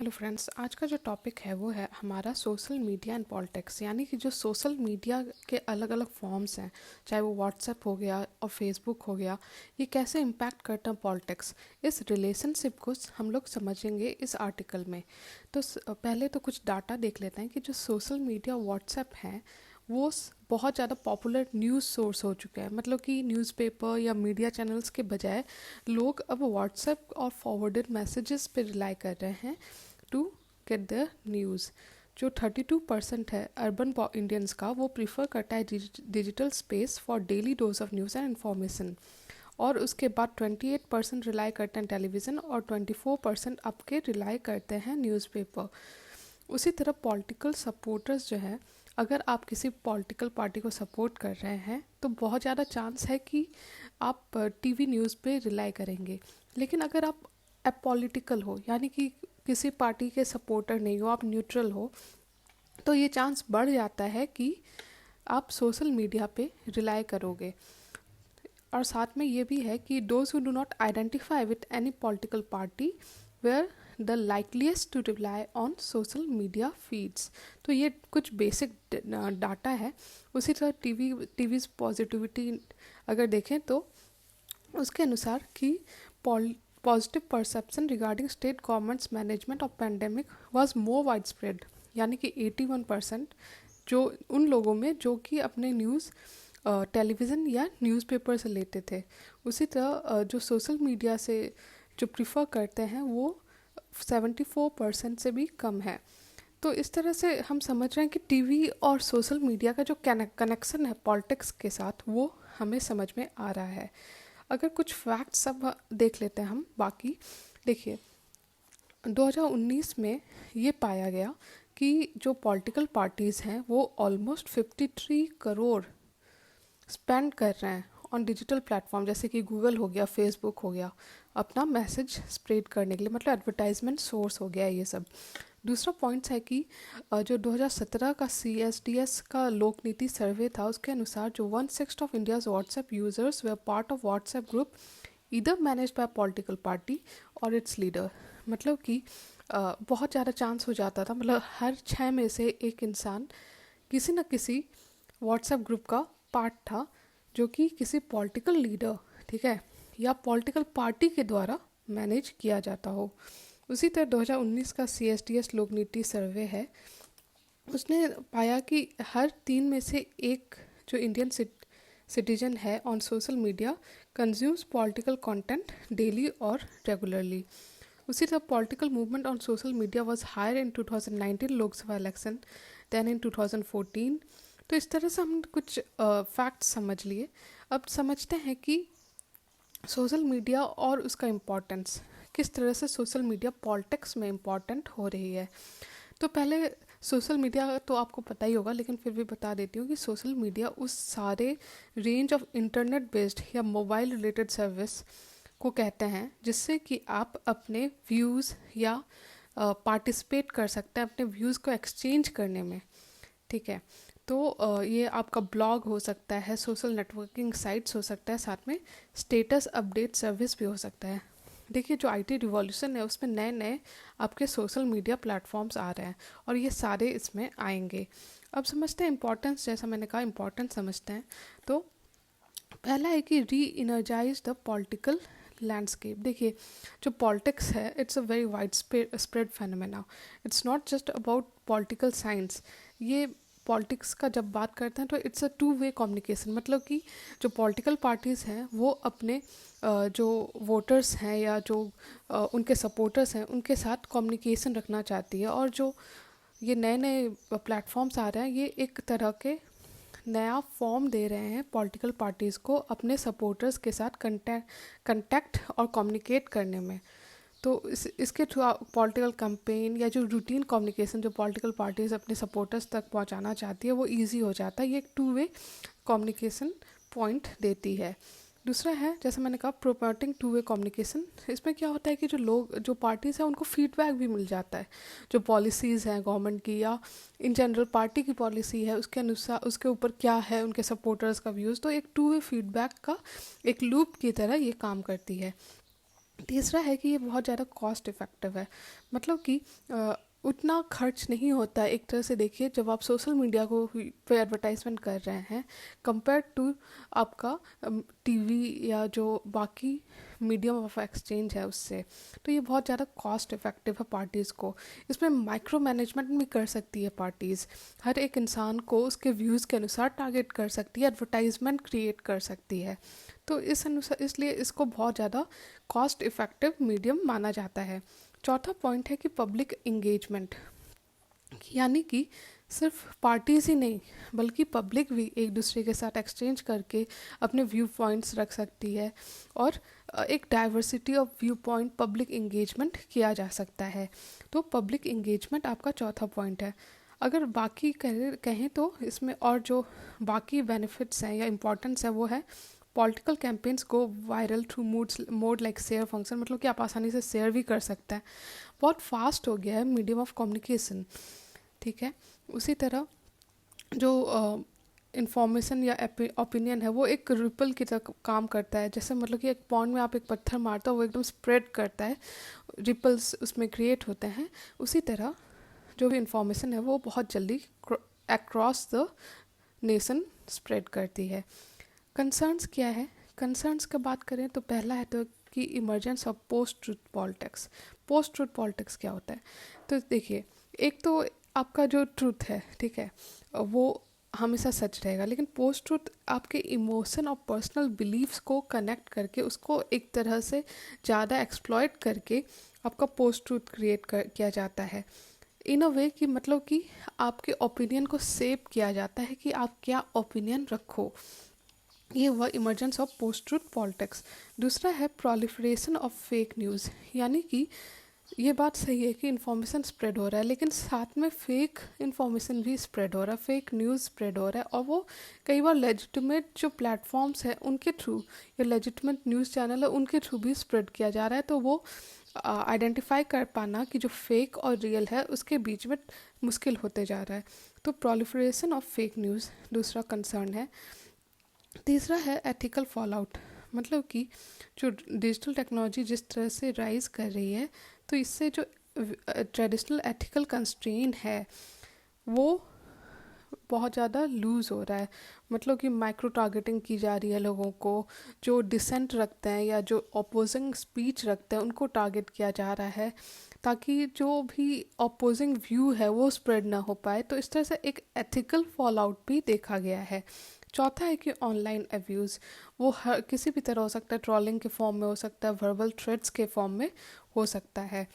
Hello friends, आज का जो टॉपिक है वो है हमारा सोशल मीडिया एंड पॉलिटिक्स। यानी कि जो सोशल मीडिया के अलग अलग फॉर्म्स हैं, चाहे वो व्हाट्सएप हो गया और फेसबुक हो गया, ये कैसे इम्पैक्ट करता है पॉलिटिक्स। इस रिलेशनशिप को हम लोग समझेंगे इस आर्टिकल में। तो पहले तो कुछ डाटा देख लेते हैं कि जो सोशल मीडिया व्हाट्सएप है वो बहुत ज़्यादा पॉपुलर न्यूज़ सोर्स हो चुका है। मतलब कि न्यूज़पेपर या मीडिया चैनल्स के बजाय लोग अब व्हाट्सएप और फॉरवर्डेड मैसेजेस पे रिलाई कर रहे हैं टू गेट द न्यूज़। जो 32% है अर्बन इंडियंस का, वो प्रीफर करता है digital space for daily dose of news and information. और उसके बाद 28% रिलाई करते हैं टेलीविज़न और 24% आपके रिलाई करते हैं न्यूज़पेपर। उसी तरह पॉलिटिकल सपोर्टर्स जो है, अगर आप किसी पॉलिटिकल पार्टी को सपोर्ट कर रहे हैं तो बहुत ज़्यादा चांस है कि आप टीवी न्यूज़ पे रिलाई करेंगे। लेकिन अगर आप अपॉलिटिकल हो, यानी कि किसी पार्टी के सपोर्टर नहीं हो, आप न्यूट्रल हो, तो ये चांस बढ़ जाता है कि आप सोशल मीडिया पे रिलाई करोगे। और साथ में ये भी है कि those who do not identify with any political party were the likeliest to rely on social media feeds. तो ये कुछ बेसिक डाटा है। उसी तरह टीवीज़ पॉजिटिविटी अगर देखें तो उसके अनुसार कि positive perception regarding state governments management of pandemic was more wide spread. यानी कि 81% जो उन लोगों में जो कि अपने न्यूज़ टेलीविज़न या न्यूज़पेपर से लेते थे। उसी तरह जो सोशल मीडिया से जो प्रीफर करते हैं वो 74% से भी कम है। तो इस तरह से हम समझ रहे हैं कि टीवी और सोशल मीडिया का जो कनेक्शन है पॉलिटिक्स के साथ, वो हमें समझ में आ रहा है। अगर कुछ फैक्ट्स सब देख लेते हैं हम बाकी। देखिए, 2019 में ये पाया गया कि जो पॉलिटिकल पार्टीज़ हैं वो ऑलमोस्ट 53 करोड़ स्पेंड कर रहे हैं ऑन डिजिटल प्लेटफॉर्म, जैसे कि गूगल हो गया, फेसबुक हो गया, अपना मैसेज स्प्रेड करने के लिए। मतलब एडवर्टाइजमेंट सोर्स हो गया ये सब। दूसरा पॉइंट है कि जो 2017 का CSDS का लोक नीति सर्वे था, उसके अनुसार जो 1/6 of India's WhatsApp users way part of WhatsApp group इधर मैनेज बाय पॉलिटिकल पार्टी और इट्स लीडर। मतलब कि बहुत ज़्यादा चांस हो जाता था, मतलब हर 6 में से एक इंसान किसी न किसी व्हाट्सएप ग्रुप का पार्ट था जो कि किसी पॉलिटिकल लीडर, ठीक है, या पॉलिटिकल पार्टी के द्वारा मैनेज किया जाता हो। उसी तरह 2019 का CSDS लोक नीति सर्वे है, उसने पाया कि हर 3 में से एक जो इंडियन सिटीजन है on social media consumes political content daily और रेगुलरली। उसी तरह political movement on social media was higher in 2019 Lok Sabha election then in 2014। तो इस तरह से हम कुछ फैक्ट्स समझ लिए। अब समझते हैं कि सोशल मीडिया और उसका इम्पोर्टेंस, किस तरह से सोशल मीडिया पॉलिटिक्स में इम्पॉर्टेंट हो रही है। तो पहले सोशल मीडिया तो आपको पता ही होगा, लेकिन फिर भी बता देती हूँ कि सोशल मीडिया उस सारे रेंज ऑफ इंटरनेट बेस्ड या मोबाइल रिलेटेड सर्विस को कहते हैं जिससे कि आप अपने व्यूज़ या पार्टिसिपेट कर सकते हैं अपने व्यूज़ को एक्सचेंज करने में, ठीक है। तो ये आपका ब्लॉग हो सकता है, सोशल नेटवर्किंग साइट्स हो सकता है, साथ में स्टेटस अपडेट सर्विस भी हो सकता है। देखिए, जो IT रिवॉल्यूशन है उसमें नए नए आपके सोशल मीडिया प्लेटफॉर्म्स आ रहे हैं और ये सारे इसमें आएंगे। अब समझते हैं इम्पोर्टेंस। जैसा मैंने कहा, इम्पोर्टेंस समझते हैं। तो पहला है कि री इनर्जाइज द पॉलिटिकल लैंडस्केप। देखिए, जो पॉलिटिक्स है it's a very wide spread phenomena. It's not just about political science. ये पॉलिटिक्स का जब बात करते हैं तो इट्स अ 2 वे कम्युनिकेशन। मतलब कि जो पॉलिटिकल पार्टीज़ हैं वो अपने जो वोटर्स हैं या जो उनके सपोर्टर्स हैं उनके साथ कम्युनिकेशन रखना चाहती है। और जो ये नए नए प्लेटफॉर्म्स आ रहे हैं, ये एक तरह के नया फॉर्म दे रहे हैं पॉलिटिकल पार्टीज़ को अपने सपोर्टर्स के साथ कंटेक्ट और कम्युनिकेट करने में। तो इसके थ्रू पॉलिटिकल कैंपेन या जो रूटीन कम्युनिकेशन जो पॉलिटिकल पार्टीज अपने सपोर्टर्स तक पहुंचाना चाहती है वो इजी हो जाता है। ये एक 2 वे कम्युनिकेशन पॉइंट देती है। दूसरा है, जैसे मैंने कहा, प्रोमोटिंग 2 वे कम्युनिकेशन। इसमें क्या होता है कि जो लोग, जो पार्टीज़ हैं, उनको फीडबैक भी मिल जाता है। जो पॉलिसीज़ हैं गवर्नमेंट की या इन जनरल पार्टी की पॉलिसी है, उसके अनुसार उसके ऊपर क्या है उनके सपोर्टर्स का व्यूज़। तो एक 2 वे फीडबैक का एक लूप की तरह ये काम करती है। तीसरा है कि ये बहुत ज़्यादा कॉस्ट इफ़ेक्टिव है, मतलब कि उतना खर्च नहीं होता है। एक तरह से देखिए, जब आप सोशल मीडिया को पे एडवर्टाइजमेंट कर रहे हैं कंपेयर टू आपका टीवी या जो बाकी मीडियम ऑफ एक्सचेंज है उससे, तो ये बहुत ज़्यादा कॉस्ट इफ़ेक्टिव है पार्टीज़ को। इसमें माइक्रो मैनेजमेंट भी कर सकती है पार्टीज़, हर एक इंसान को उसके व्यूज़ के अनुसार टारगेट कर सकती है, एडवर्टाइजमेंट क्रिएट कर सकती है। तो इस अनुसार इसलिए इसको बहुत ज़्यादा कॉस्ट इफ़ेक्टिव मीडियम माना जाता है। चौथा पॉइंट है कि पब्लिक इंगेजमेंट, यानी कि सिर्फ पार्टीज ही नहीं बल्कि पब्लिक भी एक दूसरे के साथ एक्सचेंज करके अपने व्यू पॉइंट्स रख सकती है, और एक diversity of view point public engagement किया जा सकता है। तो पब्लिक इंगेजमेंट आपका चौथा पॉइंट है। अगर बाकी कहें तो इसमें और जो बाकी बेनिफिट्स हैं या इम्पोर्टेंस है वो है पॉलिटिकल कैंपेन्स को viral through mode like share function, मतलब कि आप आसानी से शेयर भी कर सकते हैं। बहुत फास्ट हो गया है मीडियम ऑफ कम्युनिकेशन, ठीक है। उसी तरह जो इंफॉर्मेशन या ओपिनियन है वो एक रिपल की तरह काम करता है। जैसे मतलब कि एक पॉन्ड में आप एक पत्थर मारते हो वो एकदम स्प्रेड करता है, रिपल्स उसमें क्रिएट होते हैं। उसी तरह जो भी इंफॉर्मेशन है वो बहुत जल्दी अक्रॉस द नेशन स्प्रेड करती है। कंसर्न्स क्या है? कंसर्न्स की बात करें तो पहला है तो कि emergence of post truth politics. Post truth politics क्या होता है? तो देखिए, एक तो आपका जो ट्रूथ है, ठीक है, वो हमेशा सच रहेगा, लेकिन पोस्ट ट्रूथ आपके इमोशन और पर्सनल बिलीव्स को कनेक्ट करके उसको एक तरह से ज़्यादा एक्सप्लॉइट करके आपका पोस्ट ट्रूथ किया जाता है इन अ वे कि मतलब कि आपके ओपिनियन को सेव किया जाता है कि आप क्या ओपिनियन रखो। ये हुआ emergence of post truth politics. दूसरा है प्रोलिफरेशन ऑफ फेक न्यूज़, यानी कि ये बात सही है कि इन्फॉर्मेशन स्प्रेड हो रहा है, लेकिन साथ में फेक इन्फॉर्मेशन भी स्प्रेड हो रहा है, फेक न्यूज़ स्प्रेड हो रहा है, और वो कई बार लेजिटिमेट जो प्लेटफॉर्म्स हैं उनके थ्रू या लेजिटिमेट न्यूज़ चैनल है उनके थ्रू भी स्प्रेड किया जा रहा है। तो वो आइडेंटिफाई कर पाना कि जो फेक और रियल है उसके बीच में मुश्किल होते जा रहा है। तो प्रोलिफरेशन ऑफ फेक न्यूज़ दूसरा कंसर्न है। तीसरा है एथिकल फॉलआउट, मतलब कि जो डिजिटल टेक्नोलॉजी जिस तरह से राइज कर रही है तो इससे जो ट्रेडिशनल एथिकल कंस्ट्रेन है वो बहुत ज़्यादा लूज़ हो रहा है। मतलब कि माइक्रो टारगेटिंग की जा रही है लोगों को, जो डिसेंट रखते हैं या जो अपोजिंग स्पीच रखते हैं उनको टारगेट किया जा रहा है ताकि जो भी अपोजिंग व्यू है वो स्प्रेड ना हो पाए। तो इस तरह से एक एथिकल फॉल आउट भी देखा गया है। चौथा है कि ऑनलाइन अब्यूज़, वो हर किसी भी तरह हो सकता है, ट्रोलिंग के फॉर्म में हो सकता है, वर्बल थ्रेट्स के फॉर्म में हो सकता है।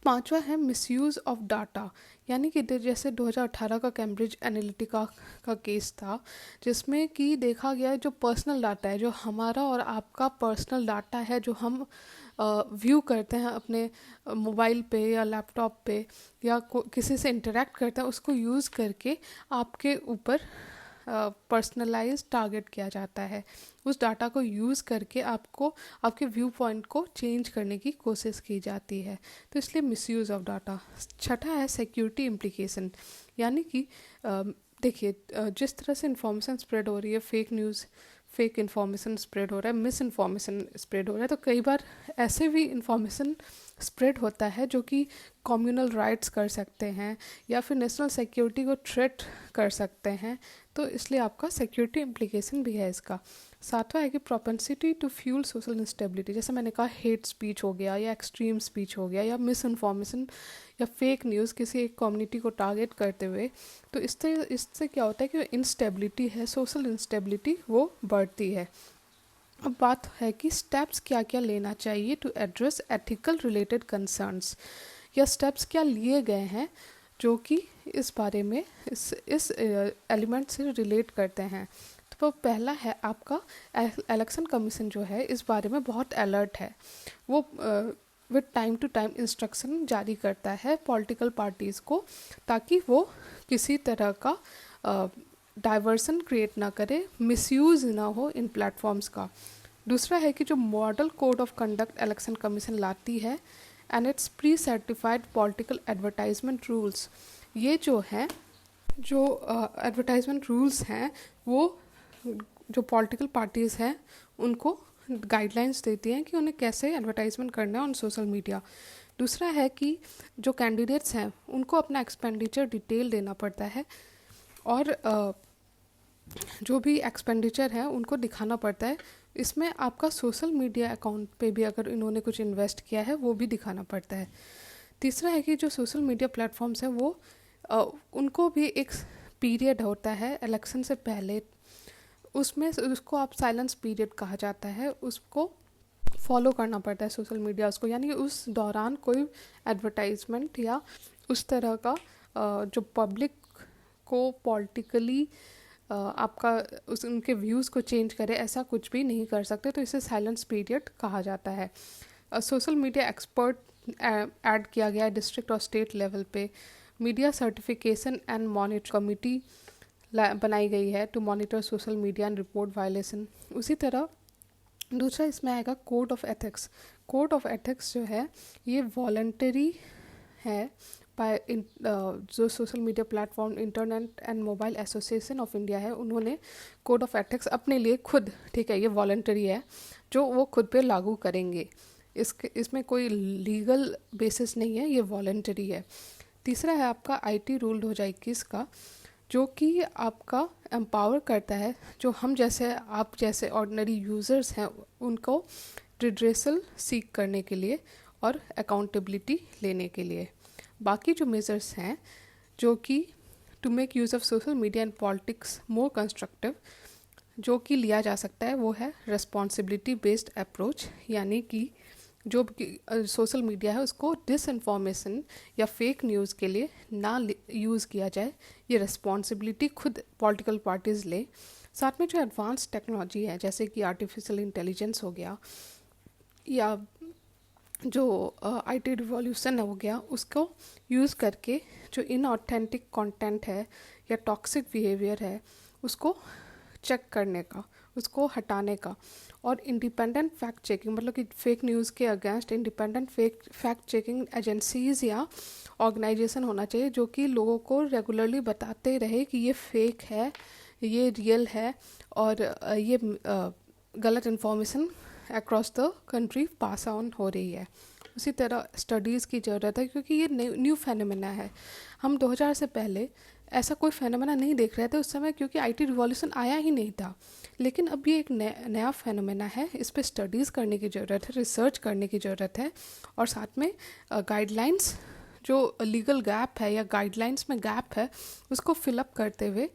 पांचवा है मिसयूज़ ऑफ डाटा, यानी कि जैसे 2018 का कैम्ब्रिज एनालिटिका का केस था जिसमें कि देखा गया जो पर्सनल डाटा है, जो हमारा और आपका पर्सनल डाटा है, जो हम व्यू करते हैं अपने मोबाइल पे या लैपटॉप पे या किसी से इंटरेक्ट करते हैं, उसको यूज़ करके आपके ऊपर पर्सनलाइज टारगेट किया जाता है। उस डाटा को यूज़ करके आपको आपके व्यू पॉइंट को चेंज करने की कोशिश की जाती है, तो इसलिए मिसयूज़ ऑफ डाटा। छठा है सिक्योरिटी इम्प्लीकेशन, यानी कि देखिए जिस तरह से इंफॉर्मेशन स्प्रेड हो रही है, fake news, fake information spread हो रहा है, मिस इन्फॉर्मेशन स्प्रेड हो रहा है, तो कई बार ऐसे भी इन्फॉर्मेशन स्प्रेड होता है जो कि कम्युनल राइट्स कर सकते हैं या फिर नेशनल सिक्योरिटी को थ्रेट कर सकते हैं, तो इसलिए आपका सिक्योरिटी इम्प्लीकेशन भी है इसका। सातवां है कि propensity to fuel social instability, जैसे मैंने कहा हेट स्पीच हो गया या एक्सट्रीम स्पीच हो गया या मिस इन्फॉर्मेशन या फेक न्यूज़ किसी एक कम्युनिटी को टारगेट करते हुए, तो इससे क्या होता है कि इंस्टेबिलिटी है, सोशल इंस्टेबिलिटी वो बढ़ती है। अब बात है कि स्टेप्स क्या क्या लेना चाहिए to address ethical related concerns, या स्टेप्स क्या लिए गए हैं जो कि इस बारे में इस एलिमेंट से रिलेट करते हैं। तो पहला है आपका इलेक्शन कमीशन जो है इस बारे में बहुत अलर्ट है, वो with time to time instruction जारी करता है पॉलिटिकल पार्टीज़ को ताकि वो किसी तरह का डाइवर्सन क्रिएट ना करे, मिसयूज़ ना हो इन प्लेटफॉर्म्स का। दूसरा है कि जो model code of conduct election commission लाती है and it's pre certified political advertisement rules, ये जो है जो एडवर्टाइजमेंट रूल्स हैं वो जो पॉलिटिकल पार्टीज़ हैं उनको गाइडलाइंस देती हैं कि उन्हें कैसे एडवर्टाइजमेंट करना है ऑन सोशल मीडिया। दूसरा है कि जो कैंडिडेट्स हैं उनको अपना एक्सपेंडिचर डिटेल देना पड़ता है, और जो भी एक्सपेंडिचर है उनको दिखाना पड़ता है। इसमें आपका सोशल मीडिया अकाउंट पे भी अगर इन्होंने कुछ इन्वेस्ट किया है वो भी दिखाना पड़ता है। तीसरा है कि जो सोशल मीडिया प्लेटफॉर्म्स हैं वो उनको भी एक पीरियड होता है इलेक्शन से पहले, उसमें उसको आप साइलेंस पीरियड कहा जाता है, उसको फॉलो करना पड़ता है सोशल मीडिया उसको, यानी कि उस दौरान कोई एडवर्टाइजमेंट या उस तरह का जो पब्लिक को पॉलिटिकली आपका उनके व्यूज़ को चेंज करे ऐसा कुछ भी नहीं कर सकते, तो इसे साइलेंस पीरियड कहा जाता है। सोशल मीडिया एक्सपर्ट ऐड किया गया है डिस्ट्रिक्ट और स्टेट लेवल पे। Media certification and monitor committee बनाई गई है to monitor social media and report violation. उसी तरह दूसरा इसमें आएगा code of ethics. Code of ethics जो है ये वॉलंटरी है बाय जो social media platform internet and mobile association of India है, उन्होंने कोड ऑफ एथिक्स अपने लिए खुद, ठीक है, ये वॉलंटरी है, जो वो खुद पे लागू करेंगे। इसमें कोई लीगल बेसिस नहीं है, ये वॉलंटरी है। तीसरा है आपका आईटी रूल 2021 का, जो कि आपका एम्पावर करता है जो हम जैसे आप जैसे ऑर्डिनरी यूज़र्स हैं उनको रिड्रेसल सीक करने के लिए और अकाउंटेबिलिटी लेने के लिए। बाकी जो मेजर्स हैं जो कि to make use of social media and politics more constructive जो कि लिया जा सकता है वो है रिस्पॉन्सिबिलिटी बेस्ड अप्रोच, यानी कि जो सोशल मीडिया है उसको डिसइंफॉर्मेशन या फेक न्यूज़ के लिए ना यूज़ किया जाए, ये रिस्पॉन्सिबिलिटी खुद पॉलिटिकल पार्टीज़ ले। साथ में जो एडवांस टेक्नोलॉजी है जैसे कि आर्टिफिशियल इंटेलिजेंस हो गया या जो आईटी रिवॉल्यूशन हो गया, उसको यूज़ करके जो इनऑथेंटिक कंटेंट है या टॉक्सिक बिहेवियर है उसको चेक करने का, उसको हटाने का, और इंडिपेंडेंट फैक्ट चेकिंग, मतलब कि फेक न्यूज़ के against independent fact checking agencies या ऑर्गेनाइजेशन होना चाहिए जो कि लोगों को रेगुलरली बताते रहे कि ये फेक है, ये रियल है, और ये गलत information across the country pass on हो रही है। उसी तरह स्टडीज़ की ज़रूरत है क्योंकि ये न्यू फेनोमेना है। हम 2000 से पहले ऐसा कोई फेनोमेना नहीं देख रहे थे उस समय, क्योंकि आईटी रिवॉल्यूशन आया ही नहीं था। लेकिन अब ये एक नया फेनोमेना है, इस पे स्टडीज़ करने की ज़रूरत है, रिसर्च करने की ज़रूरत है, और साथ में गाइडलाइंस जो लीगल गैप है या गाइडलाइंस में गैप है उसको फिलअप करते हुए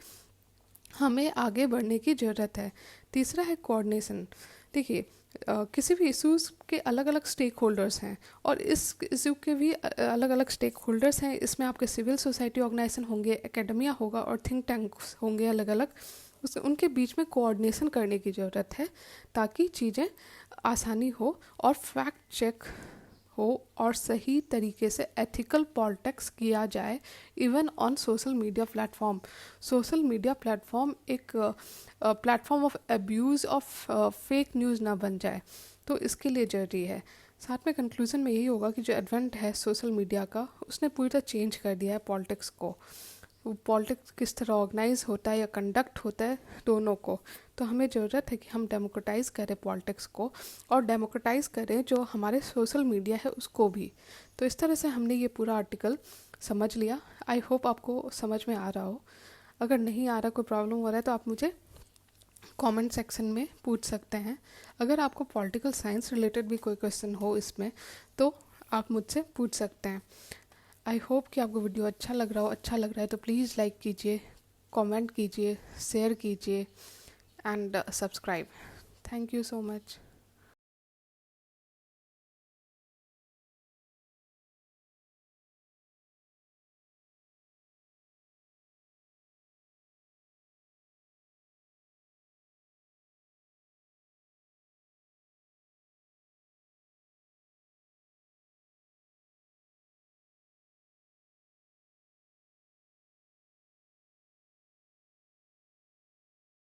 हमें आगे बढ़ने की ज़रूरत है। तीसरा है कोऑर्डिनेशन। देखिए किसी भी इश्यूज़ के अलग अलग स्टेक होल्डर्स हैं और इस इशू के भी अलग अलग स्टेक होल्डर्स हैं। इसमें आपके सिविल सोसाइटी ऑर्गेनाइजेशन होंगे, एकेडमिया होगा और थिंक टैंक्स होंगे अलग अलग। उनके बीच में कोऑर्डिनेशन करने की ज़रूरत है ताकि चीज़ें आसानी हो और फैक्ट चेक हो और सही तरीके से एथिकल पॉलिटिक्स किया जाए even on social media platform. Social media platform एक platform of abuse of fake news ना बन जाए, तो इसके लिए ज़रूरी है। साथ में कंक्लूज़न में यही होगा कि जो एडवेंट है सोशल मीडिया का उसने पूरी तरह चेंज कर दिया है पॉलिटिक्स को। पॉलिटिक्स किस तरह ऑर्गेनाइज होता है या कंडक्ट होता है दोनों को, तो हमें ज़रूरत है कि हम डेमोक्रेटाइज़ करें पॉलिटिक्स को और डेमोक्रेटाइज़ करें जो हमारे सोशल मीडिया है उसको भी। तो इस तरह से हमने ये पूरा आर्टिकल समझ लिया। आई होप आपको समझ में आ रहा हो। अगर नहीं आ रहा, कोई प्रॉब्लम हो रहा है, तो आप मुझे कमेंट सेक्शन में पूछ सकते हैं। अगर आपको पॉलिटिकल साइंस रिलेटेड भी कोई क्वेश्चन हो इसमें तो आप मुझसे पूछ सकते हैं। आई होप कि आपको वीडियो अच्छा लग रहा हो। अच्छा लग रहा है तो प्लीज़ लाइक कीजिए, कमेंट कीजिए, शेयर कीजिए and subscribe. Thank you so much.